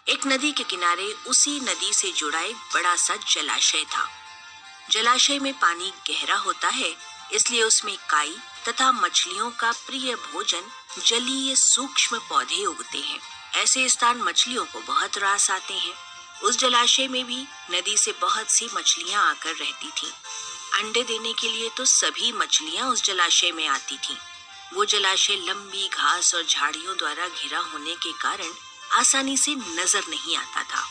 एक नदी के किनारे उसी नदी से जुड़ा एक बड़ा सा जलाशय था। जलाशय में पानी गहरा होता है, इसलिए उसमें काई तथा मछलियों का प्रिय भोजन जलीय सूक्ष्म पौधे उगते हैं। ऐसे स्थान मछलियों को बहुत रास आते हैं। उस जलाशय में भी नदी से बहुत सी मछलियां आकर रहती थीं। अंडे देने के लिए तो सभी मछलियां उस जलाशय में आती थीं। वो जलाशय लंबी घास और झाड़ियों द्वारा घिरा होने के कारण आसानी से नजर नहीं आता था।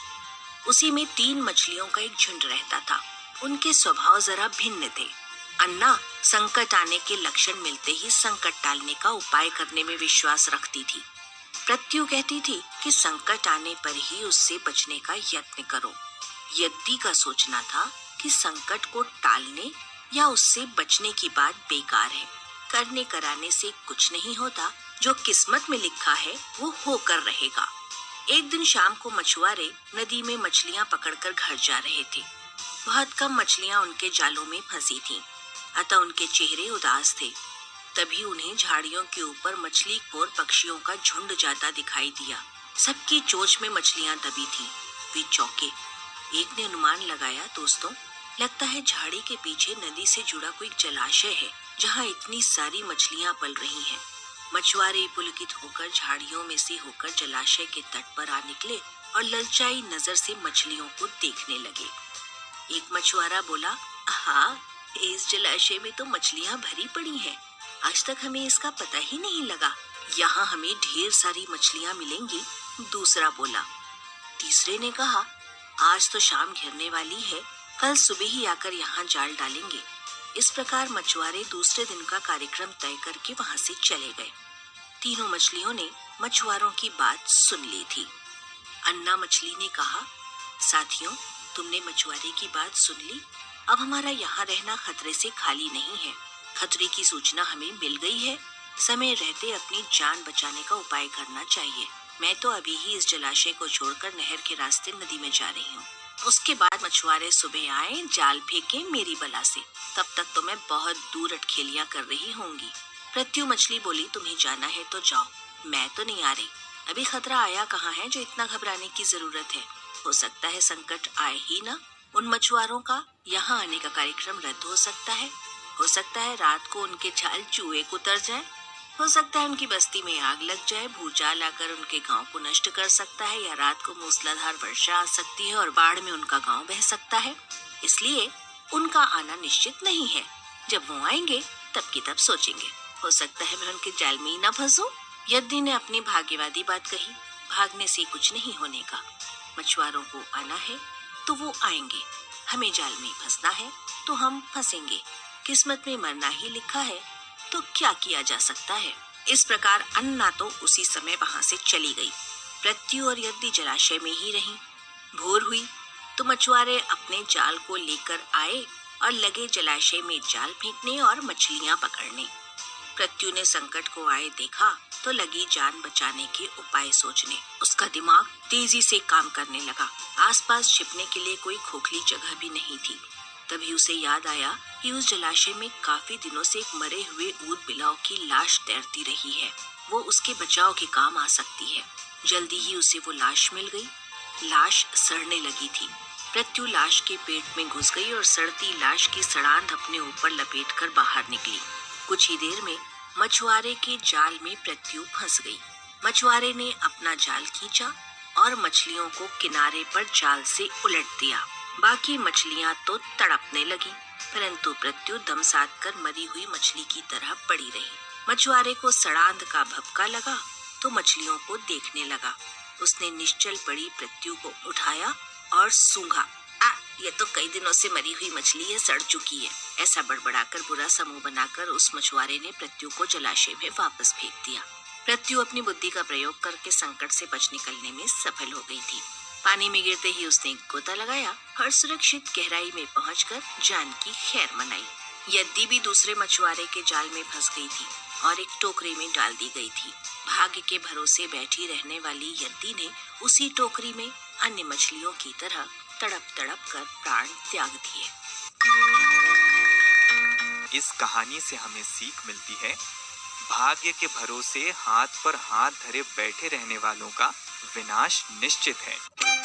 उसी में 3 मछलियों का एक झुंड रहता था। उनके स्वभाव जरा भिन्न थे। अन्ना संकट आने के लक्षण मिलते ही संकट टालने का उपाय करने में विश्वास रखती थी। प्रत्यु कहती थी कि संकट आने पर ही उससे बचने का यत्न करो। यद्दी का सोचना था कि संकट को टालने या उससे बचने की बात बेकार है। करने कराने से कुछ नहीं होता, जो किस्मत में लिखा है वो होकर रहेगा। एक दिन शाम को मछुआरे नदी में मछलियां पकड़कर घर जा रहे थे। बहुत कम मछलियां उनके जालों में फंसी थीं, अतः उनके चेहरे उदास थे। तभी उन्हें झाड़ियों के ऊपर मछली खोर पक्षियों का झुंड जाता दिखाई दिया। सबकी चोंच में मछलियां दबी थीं। वे चौंके। एक ने अनुमान लगाया, दोस्तों, लगता है झाड़ी के पीछे नदी से जुड़ा कोई जलाशय है, जहाँ इतनी सारी मछलियां पल रही हैं। मछुआरे पुलकित होकर झाड़ियों में से होकर जलाशय के तट पर आ निकले और ललचाई नजर से मछलियों को देखने लगे। एक मछुआरा बोला, हाँ, इस जलाशय में तो मछलियां भरी पड़ी हैं। आज तक हमें इसका पता ही नहीं लगा। यहाँ हमें ढेर सारी मछलियां मिलेंगी। दूसरा बोला। तीसरे ने कहा, आज तो शाम घिरने वाली है, कल सुबह ही आकर यहाँ जाल डालेंगे। इस प्रकार मछुआरे दूसरे दिन का कार्यक्रम तय करके वहाँ से चले गए। तीनों मछलियों ने मछुआरों की बात सुन ली थी। अन्ना मछली ने कहा, साथियों, तुमने मछुआरे की बात सुन ली। अब हमारा यहाँ रहना खतरे से खाली नहीं है। खतरे की सूचना हमें मिल गई है। समय रहते अपनी जान बचाने का उपाय करना चाहिए। मैं तो अभी ही इस जलाशय को छोड़कर नहर के रास्ते नदी में जा रही हूँ। उसके बाद मछुआरे सुबह आए, जाल फेंके मेरी बला से। तब तक तो मैं बहुत दूर अटखेलियां कर रही होंगी। प्रत्यु मछली बोली, तुम्हें जाना है तो जाओ, मैं तो नहीं आ रही। अभी खतरा आया कहाँ है जो इतना घबराने की जरूरत है। हो सकता है संकट आए ही ना। उन मछुआरों का यहाँ आने का कार्यक्रम रद्द हो सकता है। हो सकता है रात को उनके जाल चूहे को उतर जाए। हो सकता है उनकी बस्ती में आग लग जाए। भूचाल आकर उनके गांव को नष्ट कर सकता है, या रात को मूसलाधार वर्षा आ सकती है और बाढ़ में उनका गांव बह सकता है। इसलिए उनका आना निश्चित नहीं है। जब वो आएंगे तब की तब सोचेंगे। हो सकता है मैं उनके जाल में ही न फंसूं। यद्दी ने अपनी भाग्यवादी बात कही। भागने से कुछ नहीं होने का। मछुआरों को आना है तो वो आएंगे। हमें जाल में फंसना है तो हम फंसेंगे। किस्मत में मरना ही लिखा है तो क्या किया जा सकता है। इस प्रकार अन्ना तो उसी समय वहां से चली गई। प्रत्यु और यद्दी जलाशय में ही रहीं। भोर हुई तो मछुआरे अपने जाल को लेकर आए और लगे जलाशय में जाल फेंकने और मछलियां पकड़ने। प्रत्यु ने संकट को आए देखा तो लगी जान बचाने के उपाय सोचने। उसका दिमाग तेजी से काम करने लगा। आसपास छिपने के लिए कोई खोखली जगह भी नहीं थी। तभी उसे याद आया कि उस जलाशय में काफी दिनों से एक मरे हुए ऊद बिलाव की लाश तैरती रही है। वो उसके बचाव के काम आ सकती है। जल्दी ही उसे वो लाश मिल गई। लाश सड़ने लगी थी। प्रत्यु लाश के पेट में घुस गई और सड़ती लाश की सड़ांध अपने ऊपर लपेटकर बाहर निकली। कुछ ही देर में मछुआरे के जाल में प्रत्यु फंस गई। मछुआरे ने अपना जाल खींचा और मछलियों को किनारे पर जाल से उलट दिया। बाकी मछलियां तो तड़पने लगी, परंतु प्रत्यु दम साध कर मरी हुई मछली की तरह पड़ी रही। मछुआरे को सड़ांध का भपका लगा तो मछलियों को देखने लगा। उसने निश्चल पड़ी प्रत्यु को उठाया और सूंघा। ये तो कई दिनों से मरी हुई मछली है, सड़ चुकी है। ऐसा बड़बड़ाकर बुरा समूह बनाकर उस मछुआरे ने प्रत्यु को जलाशय में वापस फेंक दिया। प्रत्यु अपनी बुद्धि का प्रयोग करके संकट से बच निकलने में सफल हो गई थी। पानी में गिरते ही उसने गोता लगाया और सुरक्षित गहराई में पहुंचकर जान की खैर मनाई। यद्दी भी दूसरे मछुआरे के जाल में फंस गई थी और एक टोकरी में डाल दी गई थी। भाग्य के भरोसे बैठी रहने वाली यद्दी ने उसी टोकरी में अन्य मछलियों की तरह तड़प तड़प कर प्राण त्याग दिए। इस कहानी से हमें सीख मिलती है, भाग्य के भरोसे हाथ पर हाथ धरे बैठे रहने वालों का विनाश निश्चित है।